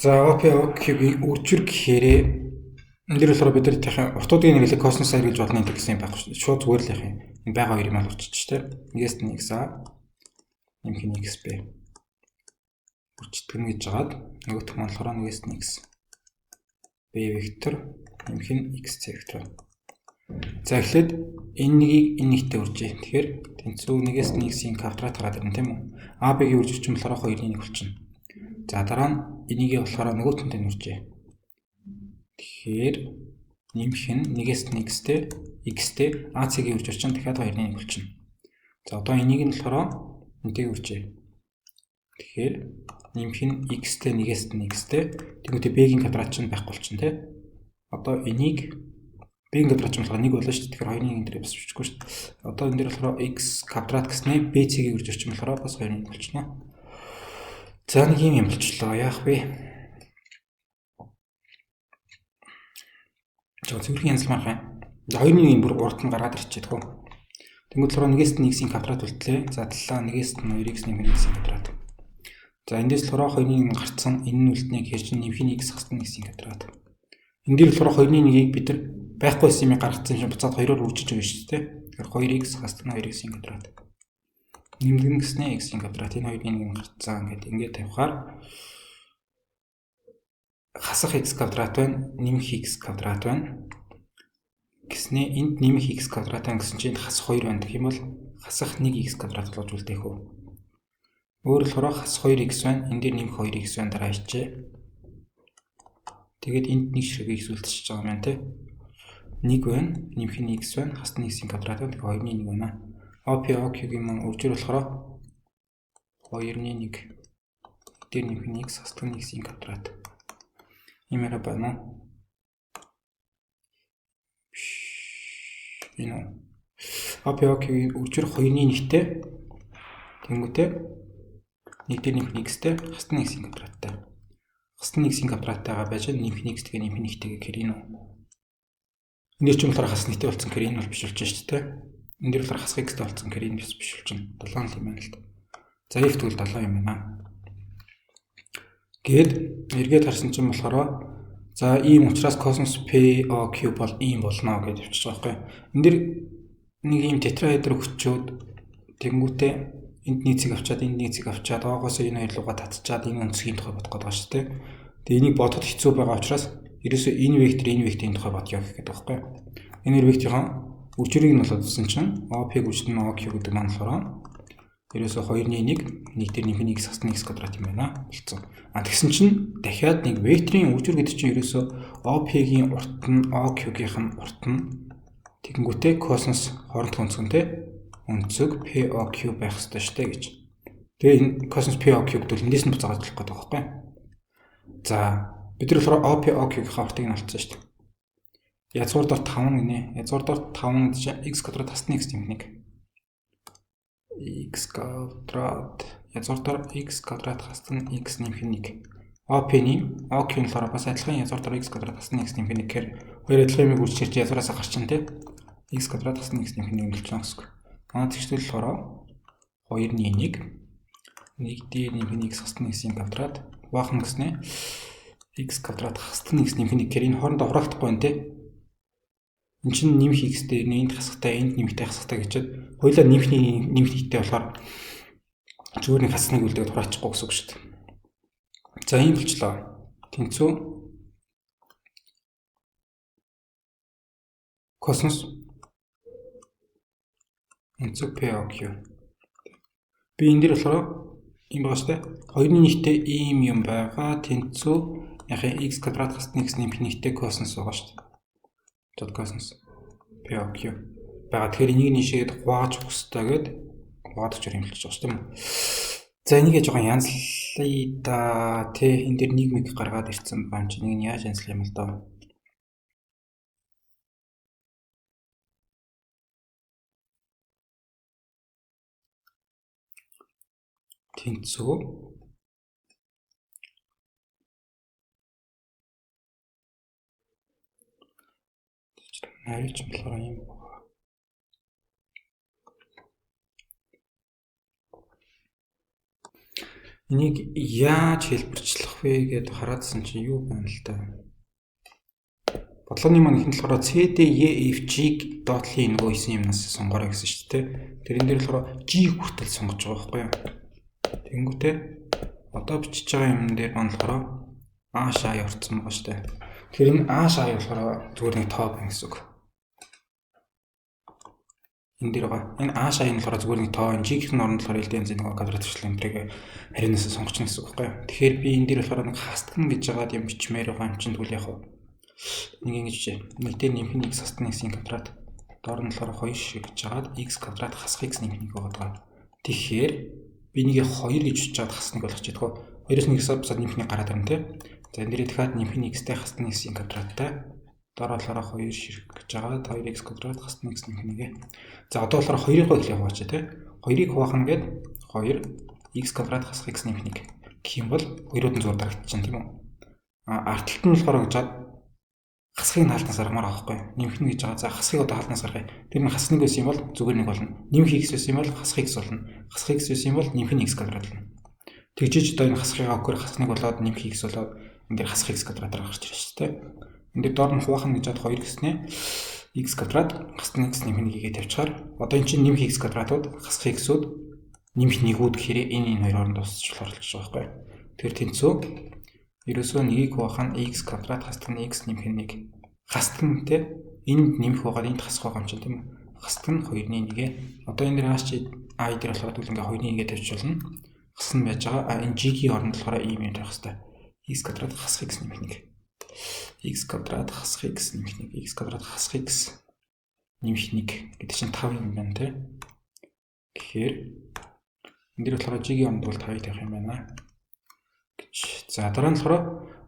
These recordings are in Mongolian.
За OP-ийн үржир гэхээр энэ дэр болохоор бид нар тийхэн уртуудыг нэрлэх космос аяр гэж болно гэсэн юм байхгүй шүү дээ. Шууд зүгээр л яах юм. Энэ байгаа хоёрыг мал урчиж штэ. Нэгээс нь x а нэмэх нь xb үржигдгэн гэж жагаад нөгөөх нь болохоор нэгээс нь x b вектор нэмэх нь x c вектор. За эхлээд энэ нэгийг энэ нэгтэй үржээ. Тэгэхээр тэнцүү нэгээс нь x-ийн квадрат гараад ирнэ тийм үү? AB-гийн үржигчин болохоор 2-ын 1 болчихно. За дараа нь энийг болохоор нөгөөтөндөө нүржээ. Тэгэхээр нэмэх нь нэгээс нь x-тэй AC-гийн үржигчин дахиад 2-ын 1 болчихно. За одоо энийг нь болохоор энтэй үржээ. Тэгэхээр нэмэх нь x-тэй нэгээс нь x-тэй тэгвэл b-гийн квадрат чинь байхгүй болчихно тий. Одоо энийг b-ийн квадрат чинь болохоор 1 болно шүү дээ. Тэгэхээр 2-ын 1 дээр бас биччихгүй шүү дээ. Одоо энэ дээр болохоор x квадрат гэснээр b-ийн үржигчин болохоор бас 2-ын 1 болчихно. За нэг юм болчихлоо. Яах вэ? Зөвхөн янзлмаар хаа. 2-ын бүр урд нь гаргаад ирчихэд хөө. Тэнгүүд болохоор нэгээс нь x-ийн квадрат үлдлээ. За талаа нэгээс нь 2x нэмэх x-ийн квадрат. За эндээс болохоор 2-ын 1 гарцсан энэ нь үлднэ гэхээр чинь нэмэх нь x хасна x-ийн квадрат. Энд дээр болохоор 2-ын 1-ийг бид нар байхгүйсэн юм гаргацсан чинь буцаад 2-оор үржиж өгнө шүү дээ. Тэгэхээр 2x хасна 2x-ийн квадрат. Нэмгэн гэснээр x-ийн квадрат энэ 2-ын 1 гарцсан ингээд тавихаар хасах x квадрат байна, нэмэх x квадрат байна. Гэснээр энд нэмэх x квадрат гэсэн чинь хасах 2 байна гэх юм бол хасах 1x квадрат болж үлдээх үү. Өөрөөр хэлбэл хасах 2x байна, энэ дээр нэмэх 2x байна дараа ичээ. Тэгээд энд нэг ширхэг x үлдчихэж байгаа юм байна те. 1 байна, нэмэх нь x байна, хасна x-ийн квадрат байна. Тэгэхээр 2-ын 1 байна. OP-ийн маань үржир болохоор 2-ын 1 дээр нэмэх нь x хасна x-ийн квадрат. Имээр байна. Энэ OP-ийн үржир 2-ын 1-тэй тэнгүүтээ 1 дээр нэмэх нь x-тэй хасна x-ийн квадраттай. Хасна x-ийн квадраттайгаа байж нэмэх нь x тэгээ нэмэх нь 1-тэйгээ гэхээр энэ үү. Энд чинь болохоор хасна 1-тэй болсон гэхээр энэ бол биш болж байна шүү дээ. Энд дээр болохоор хасах x-тэй болсон гэхээр энэ биш болж байна. 7 юм байна л да. За f тэгвэл 7 юм байна. Гээд эргээд харсан чинь болохоор за ийм учраас космос POQ бол ийм болно гэж явчихж байгаа байхгүй. Энд дэр нэг ийм тетрахедр өгчөөд тэнгүүтээ энд нийцэг авчаад энд нийцэг авчаад доогоос энэ хоёр руугаа татчаад энэ өнцгийн тухай бодох гэдэг шүү дээ. Тэгээ энийг бодоход хэцүү байгаа учраас ерөөсөө энэ векторын тухай бодё гэх гэдэг байхгүй. Энэ хоёр векторын үржирийг нь бол үзсэн чинь OP үржин OQ гэдэг маань болохоор ерөөсөө 2-ын 1 дээр нэмэх нь x хасна x квадрат юм байна болцсон. Тэгсэн чинь дахиад нэг векторын үржир гэдэг чинь ерөөсөө OP-гийн урт нь OQ-гийнх нь урт нь тэгэнгүүтээ косинус хоорондох өнцгөнтэй өнцөг POQ байх ёстой шүү дээ гэж. Тэгээ энэ косинус POQ гэдэг нь эндээс нь буцаагаад болох гэдэг байгаа байхгүй. За бид нар болохоор OP-ийн уртыг нь олцсон шүү дээ. Язгуур дор 5 гинэ. Язгуур дор 5 гэж x квадрат хасна x нэмэх 1 x квадрат язгуур дор x квадрат хасна x нэмэх 1 OP-ийн OQ-ийн болохоор бас адилхан язгуур дор x квадрат хасна x нэмэх 1 гэхээр хоёр адилхан юмыг үржиж язгуураас гарчин те x квадрат хасна x нэмэх 1 болчихно гэсэн. Манай тэгштэл болохоор 2-ын 1 дээр нэмэх нь x хасна x-ийн квадрат баахан гэснээр x квадрат хасна x нэмэх 1 гэхээр энэ хоорондоо хураагдахгүй байна те. Энд чинь нэмэх x дээр энд хасахтай энд нэмэхтэй хасахтай гэчихэд хоёулаа нэмэхтэй болохоор зүгээр нэг хасныг үлдээд хураачихгүй гэсэн үг шүү дээ. За ийм болчлоо. Тэнцүү космос өнцөг POQ. Би энэ дээр болохоор ийм байгаа шүү дээ. 2-ын 1-тэй ийм юм байгаа. Тэнцүү яхаа x квадрат хасна x нэмэх 1-тэй косинус байгаа шүү дээ. Тод косинус POQ байгаа. Тэгэхээр энийг нийшээд хувааж өгөх хэрэгтэй гэдэг хуваадагч юм хэлж байгаа шүү дээ. За энийг жоохон янзлая да. Тэ энэ дээр нийгмиг гаргаад ирсэн байна. Чи нэг нь яаж янзлах юм л доо. Тэнцүү найрч болохоор юм байна. Энийг яаж хэлбэрчлэх вэ гэдээ хараадсан чинь юу байна л да. Бодлогын маань ихэнд болохоор CDEFG доотлын нөгөө 9 юмнаас сонгоорой гэсэн шүү дээ. Тэрэн дээр болохоор G хүртэл сонгож байгаа байхгүй юу? Тэнгүүтээ одоо бичиж байгаа юм дээр маань болохоор A шаа явуулсан байгаа шүү дээ. Тэгэхээр энэ A шаа болохоор зүгээр нэг тоо байна гэсэн үг. Энэ дээр байгаа. Энэ A шааны болохоор зүгээр нэг тоо, G-ийн оронд болохоор элдэн зэн нөгөө квадрат төрөл энтрийг харинаас сонгочихно гэсэн үг байхгүй юу? Тэгэхээр би энэ дээр болохоор нэг хастгна гэж байгаа юм бичмээр байгаа юм чинь тэгвэл яг нэг ингэж нэг дээр нэмэх x хастгна x-ийн квадрат доор нь болохоор 2 шиг гэж жагаад x квадрат хасах x нэмэх 1 байгаа. Тэгэхээр би нэгийг 2 гэж бичиж чад хасныг болгож чадах уу? 2-оос 1-ээс бусад нэмэх 1 гараад ирнэ тий. За энэ дээр дахиад нэмэх x-тэй хасна x-ийн квадраттай доор болохоор 2 шиг гэж жагаад 2x квадрат хасна x нэмэх 1. За одоо болохоор 2-ыг хөл яваач тий. 2-ыг хуваахна гээд 2 x квадрат хасах x нэмэх 1 гэх юм бол 2-ууд нь зур дарагдчихна тийм үү? Артталт нь болохоор гэж хасхыг хаалтнаас гаргамаар авахгүй. Нэмэх нь гэж байгаа. За хасхыг одоо хаалтнаас гаргая. Тэр нь хасна гэсэн юм бол зүгээр нэг болно. Нэмэх x гэсэн юм бол хасах x болно. Хасах x гэсэн юм бол нэмэх нь x квадрат болно. Тэгжиж одоо энэ хасхыг авахгүйгээр хасныг болоод нэмэх x болоод энэ дээр хасах x квадратаар гарч ирж шүү дээ. Энд дээр доор нь хуваах нь гэж хад 2 гэснээ x квадрат хасна x нэмэх 1-ийг тавьчихаар одоо энэ чинь нэмэх x квадратууд хасах x-үүд нэмэх 1-үүд гэхээр энэ хоёр хооронд дуусчих болж байгаа байхгүй. Тэгэхээр тэнцүү ерөөсөө 1-ийг хуваах нь x квадрат хасна x нэмэх 1 хасна те энд нэмэх байгаа энд хасах байгаа юм чинь тийм үү? Хасна 2-ны 1. Одоо энэ дээр хаач a дээр болохоор тэгвэл ингээ 2-ны 1-гээ тавьчих болно. Хасна байж байгаа. Энэ g-ийн оронд болохоор ийм юм тавих хэрэгтэй. x квадрат хасах x нэмэх 1. x квадрат хасах x нэмэх 1. x квадрат хасах x нэмэх 1 гэдэг чинь 5 юм байна те. Тэгэхээр энэ дээр болохоор g-ийн оронд бол 5-ыг тавих юм байна. За дараа нь болохоор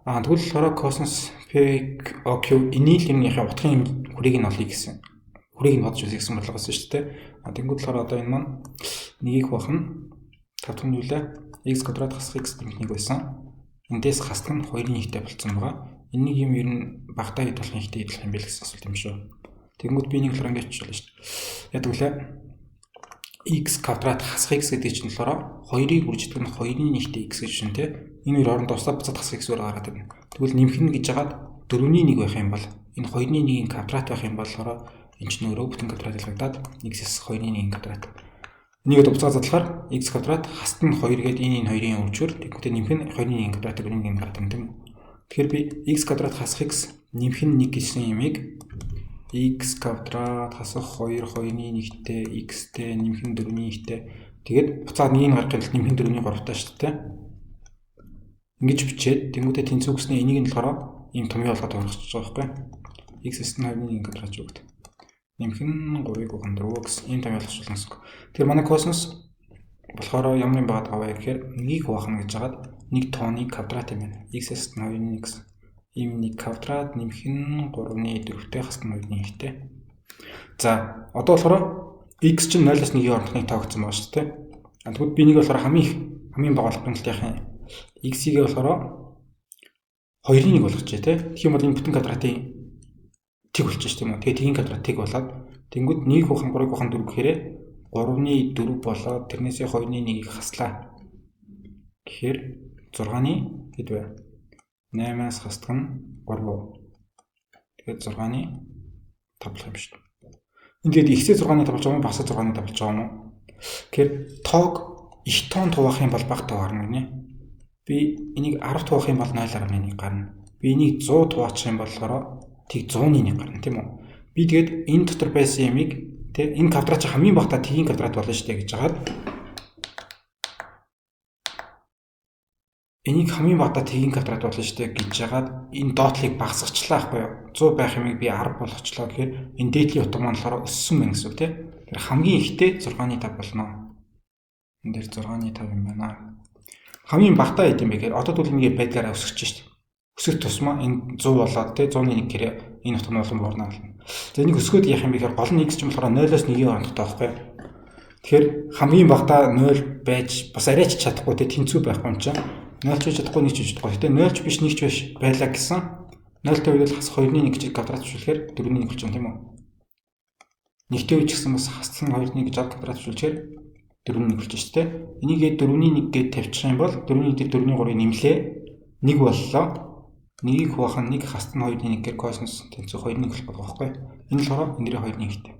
тэгвэл болохоор cosine PQ энийг л юмныхаа утгын хүрээг нь олъё гэсэн. Хүрээг нь бодож үзье гэсэн бодлого байсан шүү дээ. Тэнгүүд болохоор одоо энэ маань 1-ийг хуваах нь 5 дахь нь юу лээ? x квадрат хасах x нэмэх 1 байсан. Эндээс хасах нь 2-ын 1-тэй болцсон байгаа. Энийг юм ер нь багтаа хэд болох 1-тэй идэх юм бэ гэсэн асуулт юм шүү. Тэнгүүд би нэг л ингээд хэлж шүү дээ. Яг үгүй x квадрат хасах x гэдэг чинь болохоор 2-ыг үржигдэх нь 2-ын 1-тэй x гэж шин тий. Энэ хоёр хооронд дуусаад буцаад хасах x-ээр гараад ирнэ. Тэгвэл нэмэх нь гэж хагаад 4-ийн 1 байх юм бол энэ 2-ын 1-ийн квадрат байх юм болохоор энэ чинь өөрөө бүтэн квадрат ялгагдаад x-с 2-ын 1-ийн квадрат. Энийг буцаад задлахаар x квадрат хасд нь 2 гээд энэ 2-ын үржүүр тэгвэл нэмэх нь 2-ын 1 квадрат 4-ийн 1 гардаг юм тийм үү? Тэгэхээр би x квадрат хасах x нэмэх нь 1 гэсэн юмыг x квадрат хасах 2 2-ын 1-тэй x-тэй нэмэх нь 4-ийн 1-тэй тэгээд буцаад 1-ийг гаргахын тулд нэмэх нь 4-ийн 3-тай шүү дээ. Ингэж бичээд тэнгуүтэй тэнцүү гэснээр энийг нь болохоор ийм томьёо болгоод орчихж байгаа байхгүй. x-с нь 2-ын 1 квадрат өгд. Нэмэх нь 3-ыг ухаан 4 гэсэн ийм томьёо болгочихлоо гэсэн. Тэгэхээр манай косинус болохоор ямар юм байгаад байгаа вэ гэхээр 1-ийг хуваахна гэж хагаад 1 тооны квадрат юм байна. x-с нь 2-ын 1 гэсэн. Ийм 1 квадрат нэмэх нь 3-ны 4-тэй хасна 2-ны 1-тэй. За одоо болохоор x чинь 0-аас 1-ийн хоорондохныг тоогдсон байгаа шүү дээ. Тэгвэл би нэг болохоор хамгийн бага болгохын тулд яах юм? x-ийг болохоор 2-ын 1 болгоч тий. Тэгэх юм бол энэ бүтэн квадратын тэг болчих шүү дээ. Тэгээ тгийн квадрат тэг болоод тэнгууд 1 хухан 3 хухан 4 гэхээр 3-ны 4 болоод тэрнээсээ 2-ны 1-ийг хаслаа. Тэгэхээр 6-ны хэд вэ? 8-аас хасдаг нь 3. Тэгээд 6-ны 5 болох юм шүү дээ. Ингээд x-ээ 6-ны 5 болж байгаа юм уу? Багсаа 6-ны 5 болж байгаа юм уу? Тэгэхээр тоог их тоон туваах юм бол бага тоо гарна гинэ. Би энийг 10 туваах юм бол 0.1 гарна. Би энийг 100 туваачих юм болохоор тэг 100-ны 1 гарна тийм үү? Би тэгээд энэ дотор байсан ямыг тэг энэ квадрат чи хамгийн багтаа тгийн квадрат болно шүү дээ гэж хагаад энийг хамгийн багтаа тгийн квадрат болно шүү дээ гэж хагаад энэ доотлыг багасгачлаа байхгүй юу? 100 байх юмыг би 10 болгочлоо гэхээр энэ дээдлийн утга маань болохоор өссөн байна гэсэн үг тийм. Тэр хамгийн ихтэй 6-ны 5 болно. Энэ дээр 6-ны 5 юм байна. Хамгийн багтаа хэд юм бэ гэхээр одоо тэгвэл ингээд байдгаараа өсөж шүү дээ. Өсөх тусмаа энэ 100 болоод тий 100-ны 1 гэрээ энэ утга нь болон буурна болно. За энийг өсгөөд яах юм бэ гэхээр гол нь x ч юм болохоор 0-оос 1-ийн хоорондтой байхгүй. Тэгэхээр хамгийн багтаа 0 байж бас арайч чадахгүй тий тэнцүү байхгүй юм чинь 0 ч чадахгүй 1 ч чадахгүй. Гэтэ 0 ч биш 1 ч биш байлаа гэсэн 0-тэй үед хас 2-ны 1 гэж квадрат зөвшөөрөхээр 4-ний 1 болчихно тийм үү? 1-тэй үед ч гэсэн бас хассан 2-ны гэж квадрат зөвшөөрөхээр 4-1 болж шүү дээ. Энийгээ 4-1 гээд тавьчих юм бол 4-1 дээр 4-3-ыг нэмлээ. 1 боллоо. 1-ийг хуваах нь 1 хаст нь 2-1 гээд косинус тэнцүү 2-1 болох байхгүй. Энэ болохоор энэ дээр 2-1 ихтэй.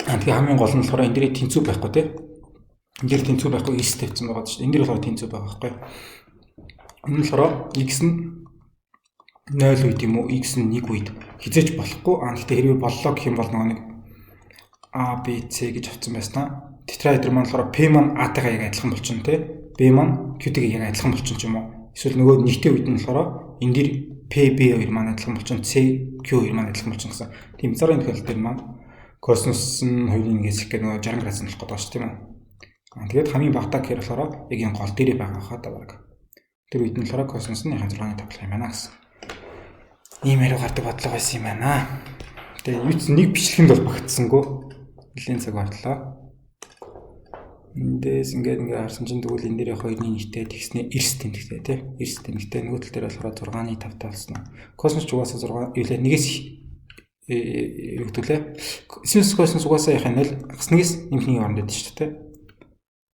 Тэгэхээр хамгийн гол нь болохоор энэ дээр тэнцүү байхгүй тий. Энэ дээр тэнцүү байхгүй x тавьсан байгаа шүү дээ. Энэ дээр болохоор тэнцүү байгаа байхгүй. Энэ болохоор x нь 0 үед юм уу x нь 1 үед хизээж болохгүй. Гэхдээ хэрвээ боллоо гэх юм бол нэг a b c гэж авсан байснаа тетраэдр маань болохоор p маань a-тайгаа яг адилхан болчихно тий. b маань q-тэйгээ яг адилхан болчихно ч юм уу. Эсвэл нөгөө нэгтэй үед нь болохоор энэ дээр pb2 маань адилхан болчихно c q2 маань адилхан болчихно гэсэн. Тийм зарим тохиолдолд дээр маань косинус нь 2-1 гэх нэг 60 градус болох гэдэг шүү тийм үү. Тэгээд хамгийн багтаа гэхээр болохоор яг энэ гол дээрээ байгаа хаа даа. Тэр үед нь болохоор косинус нь 6-ны тоглох юм байна гэсэн. Ийм яриу гардаг бодлого байсан юм байна. Тэгээд юуц нэг бичлэгэнд бол багтсангүй. Нэлийн цаг боллоо. Эндээс ингээд харсан чинь тэгвэл энэ дээр 2-ны нэгтэй тэгснэ 9 тэнэгтэй тий. 9 тэнэгтэй нөгөө тал дээр болохоор 6-ны 5-тай болсон. Косинус ч угаасаа 6 юу лээ нэгээс юу гэдүүлээ. Синус косинус угаасаа яхаа 0 хас нэгээс нэмхний хооронд байдаг шүү дээ.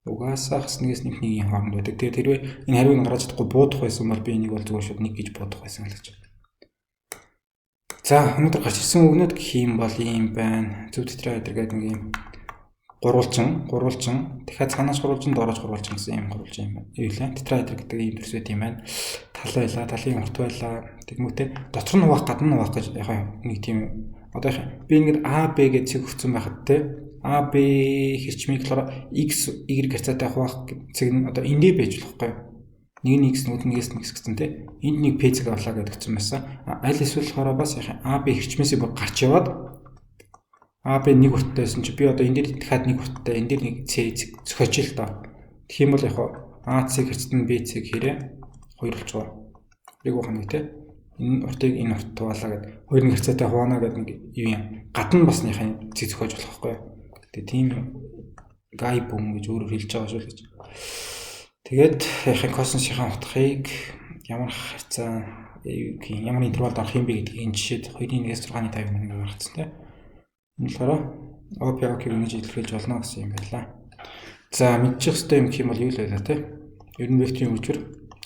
Угаасаа хас нэгээс нэмхний хооронд байдаг. Тэгээд хэрвээ энэ хариуг нь гаргаж чадахгүй буудах байсан бол би энийг бол зүгээр шууд 1 гэж буудах байсан л гэж. За өнөөдөр гарч ирсэн үгнүүд гэх юм бол ийм байна. Зөв тетраэдр гэдэг нэг юм гурвалжин дахиад цаанаас гурвалжин доороос гурвалжин гэсэн юм гурвалжин юм байна. Юу лээ? Тетраэдр гэдэг ийм төрсөд юм байна. Тал байлаа, талын урт байлаа. Тэгмүүтэй дотор нь хуваах, гадна нь хуваах гэж яг нэг тийм одоо би ингээд A B гэж цэг өгсөн байхад те A B хэрчмийг болохоор X Y гацаатай хуваах цэг нь одоо эндээ байж болохгүй. Нэг нь X нүднээс нэг гэсэн те энд нэг P цэг авлаа гэдэг өгсөн байсан. Аль эсвэл болохоор бас яг A B хэрчмээсээ бүр гарч яваад A B нэг урттайсэн чи би одоо энэ дээр дахиад нэг урттай энэ дээр нэг C зөхөж л доо. Тэгэх юм бол яг A C хэрцэд нь B C хэрэг хоёр болж байгаа. Яг ухааны те энэ уртыг энэ урт хуваалаа гэдэг хоёр нэг хэрцээтэй хуваана гэдэг нэг юу юм. Гадна бас нөхөн C зөхөж болохгүй. Тэгээ тийм гай бүм гэж өөрөөр хэлж байгаа шүү л гэж. Тэгээд яхаа косинусынхаа утгыг ямар хацаа ямар интервалд авах юм бэ гэдгийг энэ жишээд 2-1-ээс 6-ны 5 мянга гаргацсан те. Энэ болохоор OP-ийг ингэж илэрхийлж болно гэсэн юм байлаа. За мэдчих хэвээр юм гэх юм бол юу л байлаа те. Ер нь векторын хөгжвөр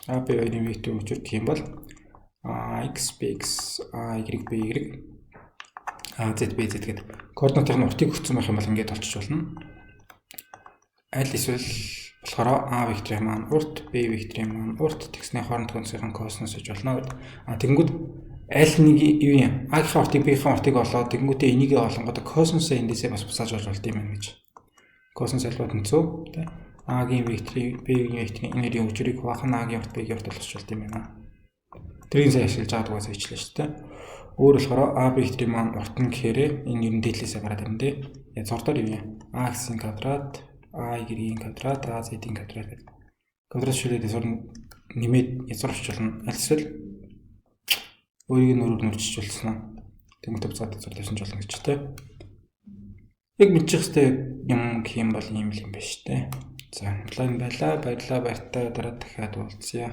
AB2-ийн векторын хөгжвөр гэх юм бол x bx y by z bz гэдэг координатын уртыг өгсөн байх юм бол ингэж олчих болно. Аль эсвэл болохоор a векторын маань урт, b векторын маань урт тэгснээ хооронд төгсгөн косинус гэж болно. Тэгэнгүүт аль нэг юу юм a-ийн уртыг b-ийн уртыг олоод тэгэнгүүтээ энийг олонгод косинусаа эндээсээ бас бусааж болж болд юм байна гэж. Косинус альва тэнцүү тэ a-ийн векторын b-ийн векторын энергийн хөгжвөрийг хуваах нь a-ийн урт b-ийн урт болгож болд юм байна. Тэрийг сайн ашиглаж аваад угаасаа ичлээ шүү дээ. Өөр болохоор a векторын маань урт нь гэхээр энэ ер нь дээдлээсээ гараад ирнэ дээ. Яг зурдаар юу юм a гэсэн квадрат y-ийн квадрат a z-ийн квадрат гэдэг. Квадрат шилээд зурн нэмээд язгуурч болно. Аль эсвэл өөрийг нь өөрөөр нөрчиж болсноо. Тэгмэд буцаад зурласан ч болно гэж тэ. Яг мэдчих хэвээр юм гэх юм бол ийм л юм байна шүү дээ. За онлайн байлаа. Баярлалаа. Баяртай дараа дахиад уулзъя.